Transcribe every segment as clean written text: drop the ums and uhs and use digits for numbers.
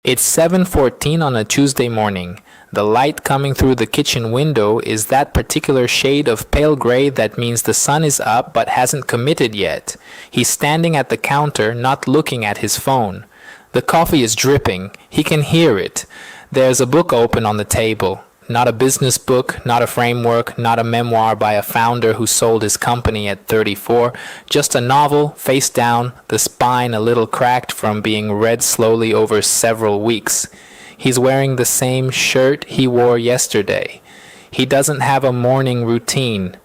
It's 7:14 on a Tuesday morning. The light coming through the kitchen window is that particular shade of pale gray that means the sun is up but hasn't committed yet. He's standing at the counter, not looking at his phone. The coffee is dripping. He can hear it. There's a book open on the table. Not a business book, not a framework, not a memoir by a founder who sold his company at 34. Just a novel, face down, the spine a little cracked from being read slowly over several weeks. He's wearing the same shirt he wore yesterday. He doesn't have a morning routine.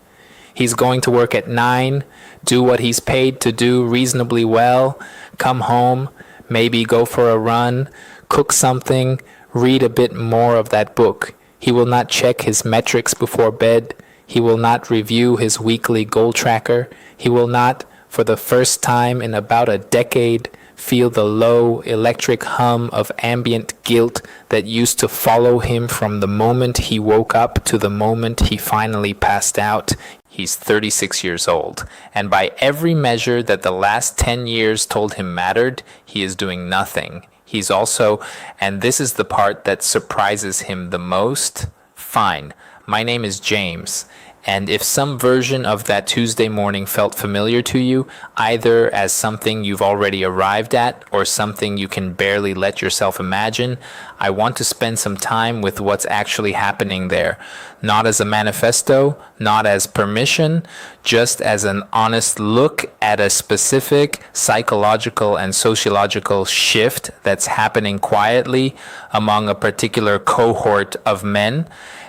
He's going to work at 9, do what he's paid to do reasonably well, come home, maybe go for a run, cook something, read a bit more of that book. He will not check his metrics before bed. He will not review his weekly goal tracker. He will not, for the first time in about a decade, feel the low electric hum of ambient guilt that used to follow him from the moment he woke up to the moment he finally passed out. He's 36 years old, and by every measure that the last 10 years told him mattered, he is doing nothing. He's also, and this is the part that surprises him the most, fine. My name is James, and if some version of that Tuesday morning felt familiar to you, either as something you've already arrived at or something you can barely let yourself imagine, I want to spend some time with what's actually happening there. Not as a manifesto, not as permission, just as an honest look at a specific psychological and sociological shift that's happening quietly among a particular cohort of men,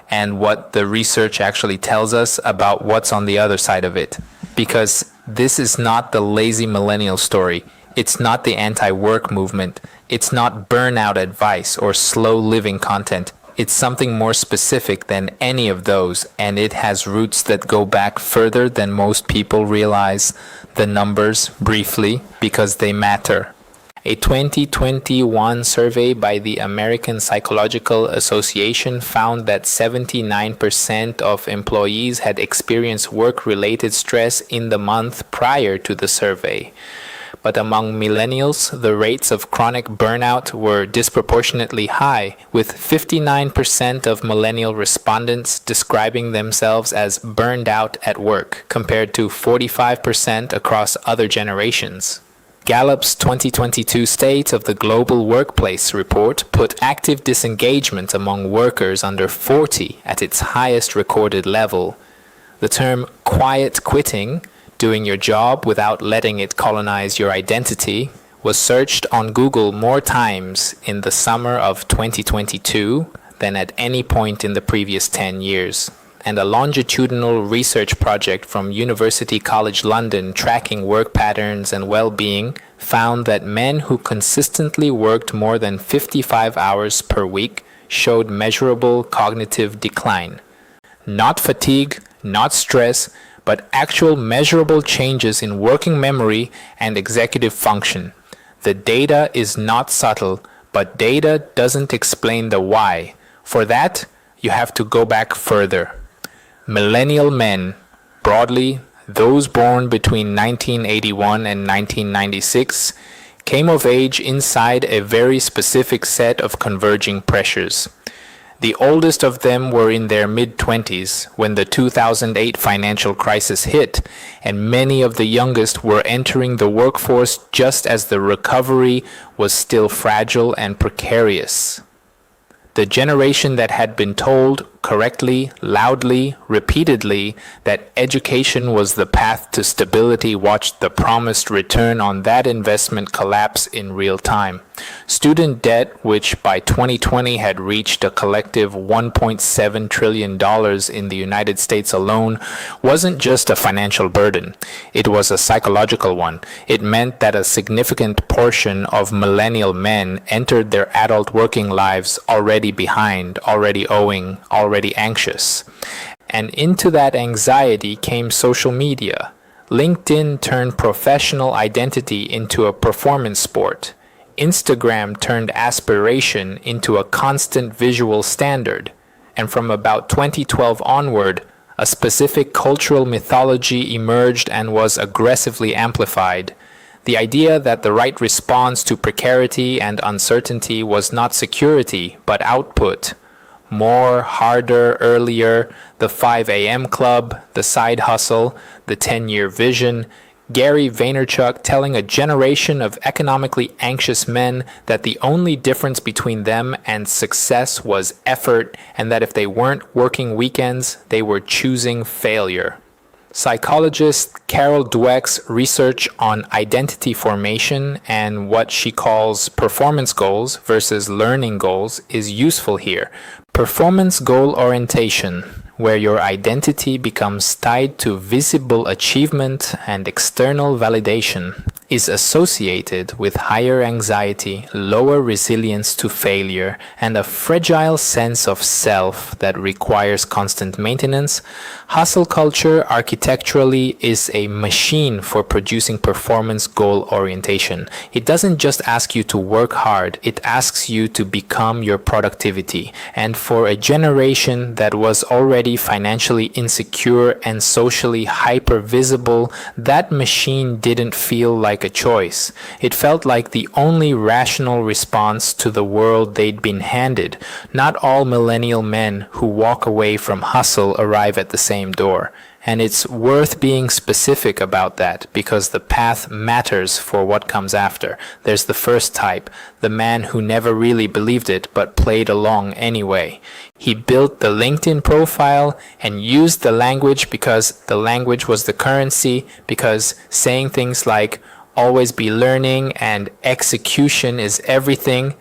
and what the research actually tells us about what's on the other side of it. Because this is not the lazy millennial story. It's not the anti-work movement. It's not burnout advice or slow living content. It's something more specific than any of those, and it has roots that go back further than most people realize. The numbers, briefly, because they matter. A 2021 survey by the American Psychological Association found that 79% of employees had experienced work-related stress in the month prior to the survey. But among millennials, the rates of chronic burnout were disproportionately high, with 59% of millennial respondents describing themselves as burned out at work, compared to 45% across other generations. Gallup's 2022 State of the Global Workplace report put active disengagement among workers under 40 at its highest recorded level. The term quiet quitting, doing your job without letting it colonize your identity, was searched on Google more times in the summer of 2022 than at any point in the previous 10 years. And a longitudinal research project from University College London tracking work patterns and well-being found that men who consistently worked more than 55 hours per week showed measurable cognitive decline. Not fatigue, not stress, but actual measurable changes in working memory and executive function. The data is not subtle, but data doesn't explain the why. For that, you have to go back further. Millennial men, broadly those born between 1981 and 1996, came of age inside a very specific set of converging pressures. The oldest of them were in their mid-20s when the 2008 financial crisis hit, and many of the youngest were entering the workforce just as the recovery was still fragile and precarious. The generation that had been told correctly, loudly, repeatedly that education was the path to stability watched the promised return on that investment collapse in real time. Student debt, which by 2020 had reached a collective $1.7 trillion in the United States alone, wasn't just a financial burden. It was a psychological one. It meant that a significant portion of millennial men entered their adult working lives already behind, already owing, already anxious. And into that anxiety came social media. LinkedIn turned professional identity into a performance sport. Instagram turned aspiration into a constant visual standard. And from about 2012 onward, a specific cultural mythology emerged and was aggressively amplified. The idea that the right response to precarity and uncertainty was not security, but output. More, harder, earlier, the 5 a.m. club, the side hustle, the 10-year vision. Gary Vaynerchuk telling a generation of economically anxious men that the only difference between them and success was effort, and that if they weren't working weekends, they were choosing failure. Psychologist Carol Dweck's research on identity formation and what she calls performance goals versus learning goals is useful here. Performance goal orientation, where your identity becomes tied to visible achievement and external validation, is associated with higher anxiety, lower resilience to failure, and a fragile sense of self that requires constant maintenance. Hustle culture architecturally is a machine for producing performance goal orientation. It doesn't just ask you to work hard, it asks you to become your productivity. And for a generation that was already financially insecure and socially hyper-visible, that machine didn't feel like a choice. It felt like the only rational response to the world they'd been handed. Not all millennial men who walk away from hustle arrive at the same door. And it's worth being specific about that because the path matters for what comes after. There's the first type, the man who never really believed it but played along anyway. He built the LinkedIn profile and used the language because the language was the currency, because saying things like always be learning and execution is everything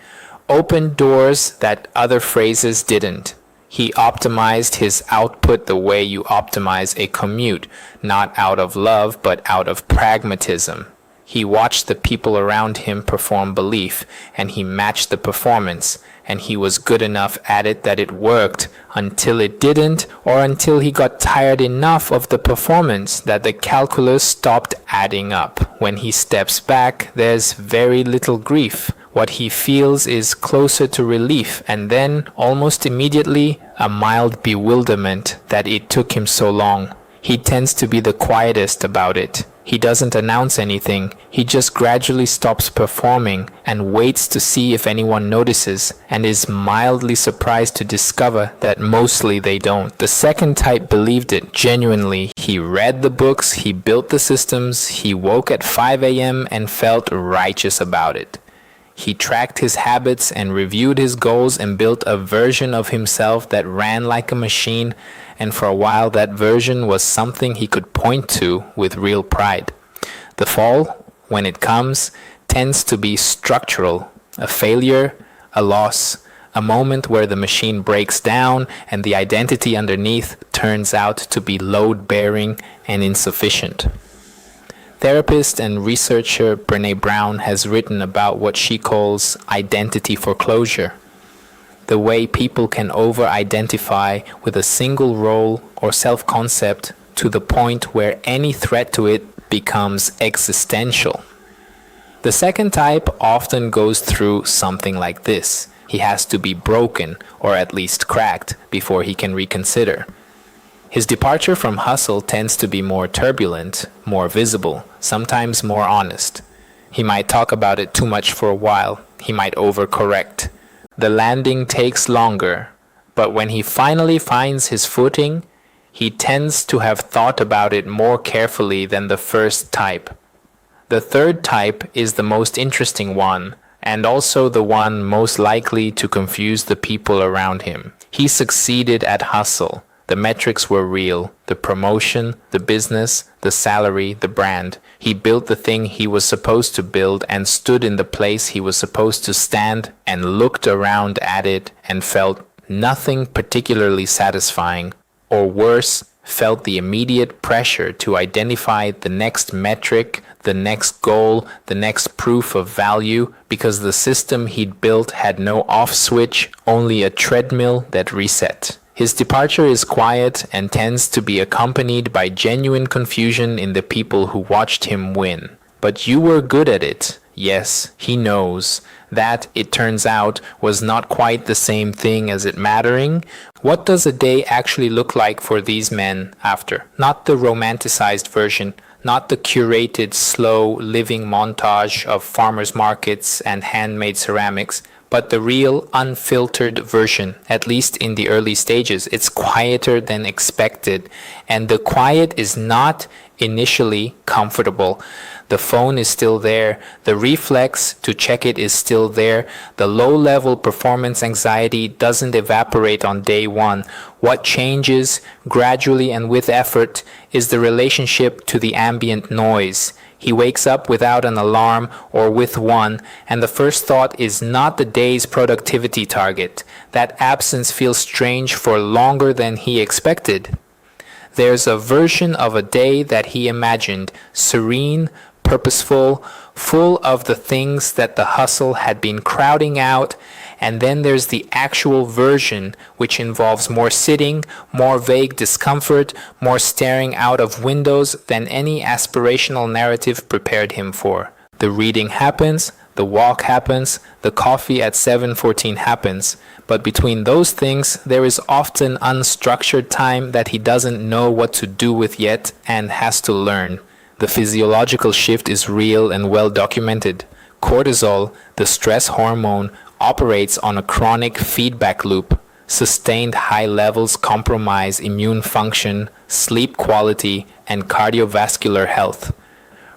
opened doors that other phrases didn't. He optimized his output the way you optimize a commute, not out of love, but out of pragmatism. He watched the people around him perform belief, and he matched the performance, and he was good enough at it that it worked until it didn't, or until he got tired enough of the performance that the calculus stopped adding up. When he steps back, there's very little grief. What he feels is closer to relief, and then, almost immediately, a mild bewilderment that it took him so long. He tends to be the quietest about it. He doesn't announce anything. He just gradually stops performing and waits to see if anyone notices, and is mildly surprised to discover that mostly they don't. The second type believed it genuinely. He read the books, he built the systems, he woke at 5 a.m. and felt righteous about it. He tracked his habits and reviewed his goals and built a version of himself that ran like a machine, and for a while that version was something he could point to with real pride. The fall, when it comes, tends to be structural, a failure, a loss, a moment where the machine breaks down and the identity underneath turns out to be load-bearing and insufficient. Therapist and researcher Brené Brown has written about what she calls identity foreclosure, the way people can over-identify with a single role or self-concept to the point where any threat to it becomes existential. The second type often goes through something like this. He has to be broken, or at least cracked, before he can reconsider. His departure from hustle tends to be more turbulent, more visible, sometimes more honest. He might talk about it too much for a while. He might overcorrect. The landing takes longer, but when he finally finds his footing, he tends to have thought about it more carefully than the first type. The third type is the most interesting one, and also the one most likely to confuse the people around him. He succeeded at hustle. The metrics were real, the promotion, the business, the salary, the brand. He built the thing he was supposed to build and stood in the place he was supposed to stand and looked around at it and felt nothing particularly satisfying, or worse, felt the immediate pressure to identify the next metric, the next goal, the next proof of value, because the system he'd built had no off switch, only a treadmill that reset. His departure is quiet and tends to be accompanied by genuine confusion in the people who watched him win. But you were good at it. Yes, he knows. That, it turns out, was not quite the same thing as it mattering. What does a day actually look like for these men after? Not the romanticized version, not the curated, slow living montage of farmers markets and handmade ceramics, but the real unfiltered version, at least in the early stages. It's quieter than expected, and the quiet is not initially comfortable. The phone is still there, the reflex to check it is still there, the low-level performance anxiety doesn't evaporate on day one. What changes gradually and with effort is the relationship to the ambient noise. He wakes up without an alarm or with one, and the first thought is not the day's productivity target. That absence feels strange for longer than he expected. There's a version of a day that he imagined, serene, purposeful, full of the things that the hustle had been crowding out, and then there's the actual version, which involves more sitting, more vague discomfort, more staring out of windows than any aspirational narrative prepared him for. The reading happens, the walk happens, the coffee at 7:14 happens, but between those things there is often unstructured time that he doesn't know what to do with yet and has to learn. The physiological shift is real and well documented. Cortisol, the stress hormone, operates on a chronic feedback loop. Sustained high levels compromise immune function, sleep quality, and cardiovascular health.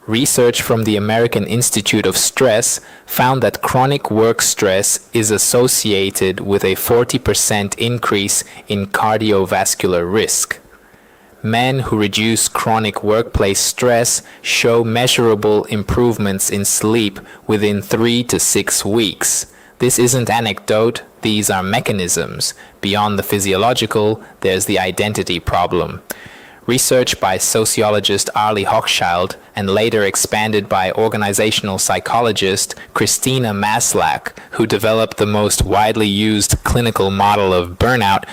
Research from the American Institute of Stress found that chronic work stress is associated with a 40% increase in cardiovascular risk. Men who reduce chronic workplace stress show measurable improvements in sleep within 3 to 6 weeks. This isn't anecdote, these are mechanisms. Beyond the physiological, there's the identity problem. Research by sociologist Arlie Hochschild and later expanded by organizational psychologist Christina Maslach, who developed the most widely used clinical model of burnout,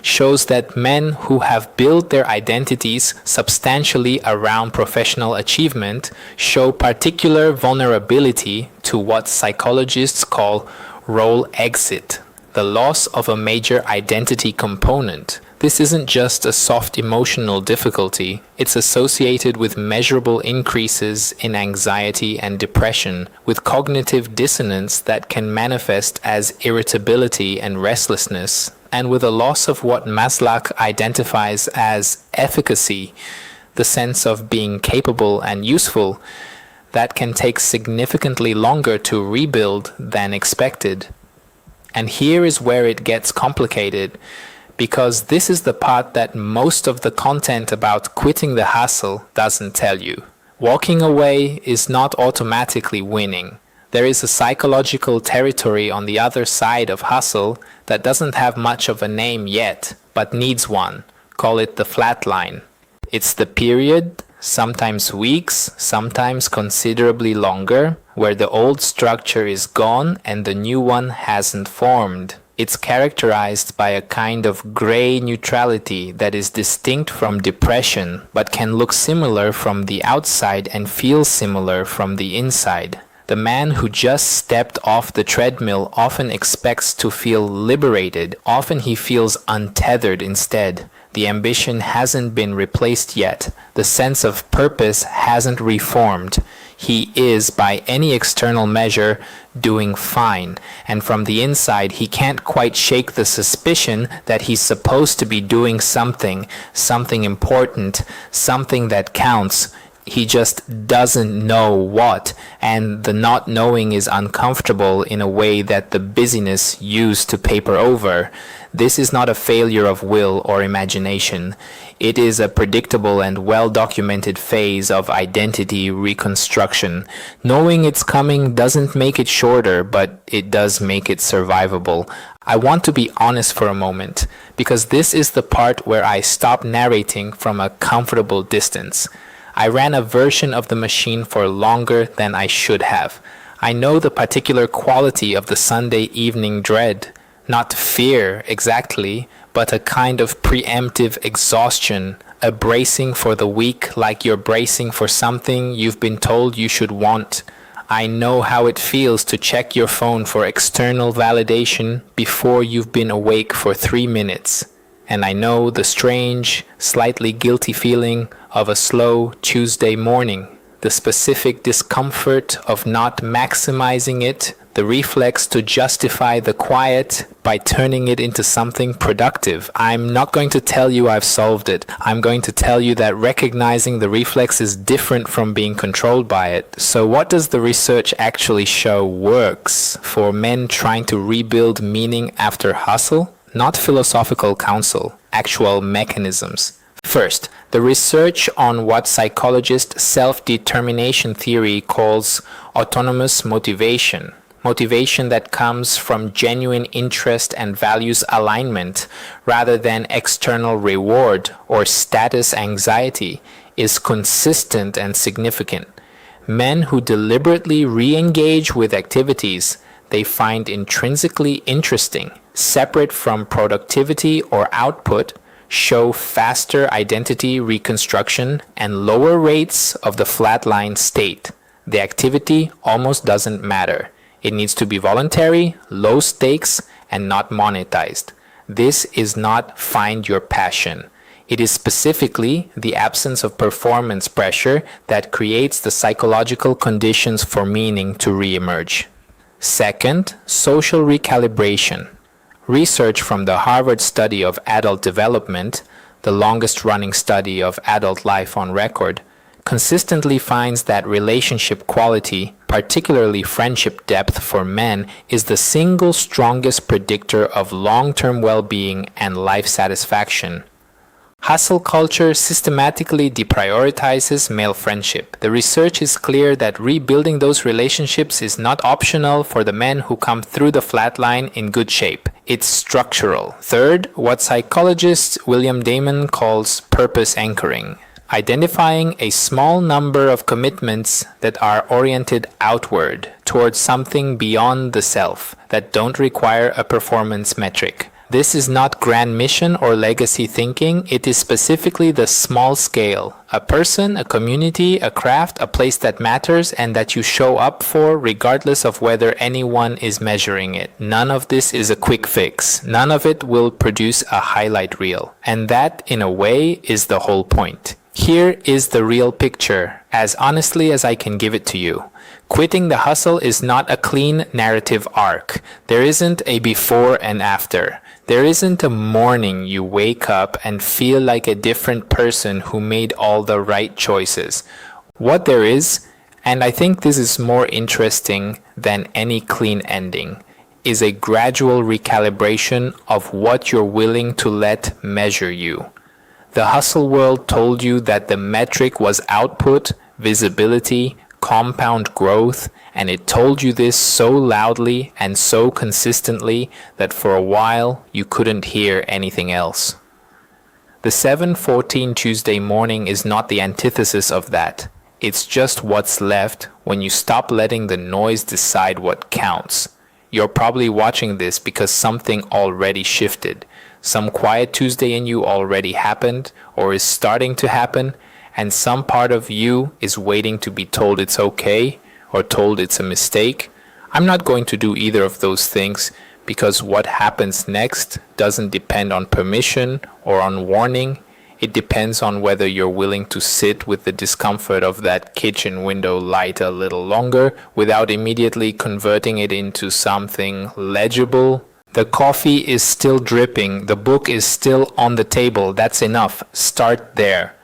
shows that men who have built their identities substantially around professional achievement show particular vulnerability to what psychologists call role exit, the loss of a major identity component. This isn't just a soft emotional difficulty, it's associated with measurable increases in anxiety and depression, with cognitive dissonance that can manifest as irritability and restlessness, and with a loss of what Maslach identifies as efficacy, the sense of being capable and useful, that can take significantly longer to rebuild than expected. And here is where it gets complicated, because this is the part that most of the content about quitting the hustle doesn't tell you. Walking away is not automatically winning. There is a psychological territory on the other side of hustle that doesn't have much of a name yet, but needs one. Call it the flatline. It's the period, sometimes weeks, sometimes considerably longer, where the old structure is gone and the new one hasn't formed. It's characterized by a kind of gray neutrality that is distinct from depression, but can look similar from the outside and feel similar from the inside. The man who just stepped off the treadmill often expects to feel liberated. Often he feels untethered instead. The ambition hasn't been replaced yet. The sense of purpose hasn't reformed. He is, by any external measure, doing fine, and from the inside he can't quite shake the suspicion that he's supposed to be doing something important, something that counts. He just doesn't know what, and the not knowing is uncomfortable in a way that the busyness used to paper over. This is not a failure of will or imagination. It is a predictable and well-documented phase of identity reconstruction. Knowing it's coming doesn't make it shorter, but it does make it survivable. I want to be honest for a moment, because this is the part where I stop narrating from a comfortable distance. I ran a version of the machine for longer than I should have. I know the particular quality of the Sunday evening dread. Not fear exactly, but a kind of preemptive exhaustion, a bracing for the week like you're bracing for something you've been told you should want. I know how it feels to check your phone for external validation before you've been awake for 3 minutes. And I know the strange, slightly guilty feeling of a slow Tuesday morning, the specific discomfort of not maximizing it, the reflex to justify the quiet by turning it into something productive. I'm not going to tell you I've solved it. I'm going to tell you that recognizing the reflex is different from being controlled by it. So what does the research actually show works for men trying to rebuild meaning after hustle? Not philosophical counsel, actual mechanisms. First, the research on what psychologist self-determination theory calls autonomous motivation. Motivation that comes from genuine interest and values alignment rather than external reward or status anxiety is consistent and significant. Men who deliberately re-engage with activities they find intrinsically interesting, separate from productivity or output, show faster identity reconstruction and lower rates of the flatline state. The activity almost doesn't matter. It needs to be voluntary, low stakes, and not monetized. This is not find your passion. It is specifically the absence of performance pressure that creates the psychological conditions for meaning to reemerge. Second, social recalibration. Research from the Harvard study of adult development, the longest running study of adult life on record, consistently finds that relationship quality, particularly friendship depth for men, is the single strongest predictor of long-term well-being and life satisfaction. Hustle culture systematically deprioritizes male friendship. The research is clear that rebuilding those relationships is not optional for the men who come through the flatline in good shape. It's structural. Third, what psychologist William Damon calls purpose anchoring. Identifying a small number of commitments that are oriented outward towards something beyond the self that don't require a performance metric. This is not grand mission or legacy thinking, it is specifically the small scale. A person, a community, a craft, a place that matters and that you show up for regardless of whether anyone is measuring it. None of this is a quick fix. None of it will produce a highlight reel. And that, in a way, is the whole point. Here is the real picture, as honestly as I can give it to you. Quitting the hustle is not a clean narrative arc. There isn't a before and after. There isn't a morning you wake up and feel like a different person who made all the right choices. What there is, and I think this is more interesting than any clean ending, is a gradual recalibration of what you're willing to let measure you. The hustle world told you that the metric was output, visibility, compound growth, and it told you this so loudly and so consistently that for a while you couldn't hear anything else. The 7:14 Tuesday morning is not the antithesis of that. It's just what's left when you stop letting the noise decide what counts. You're probably watching this because something already shifted. Some quiet Tuesday in you already happened or is starting to happen, and some part of you is waiting to be told it's okay or told it's a mistake. I'm not going to do either of those things because what happens next doesn't depend on permission or on warning. It depends on whether you're willing to sit with the discomfort of that kitchen window light a little longer without immediately converting it into something legible. The coffee is still dripping. The book is still on the table. That's enough. Start there.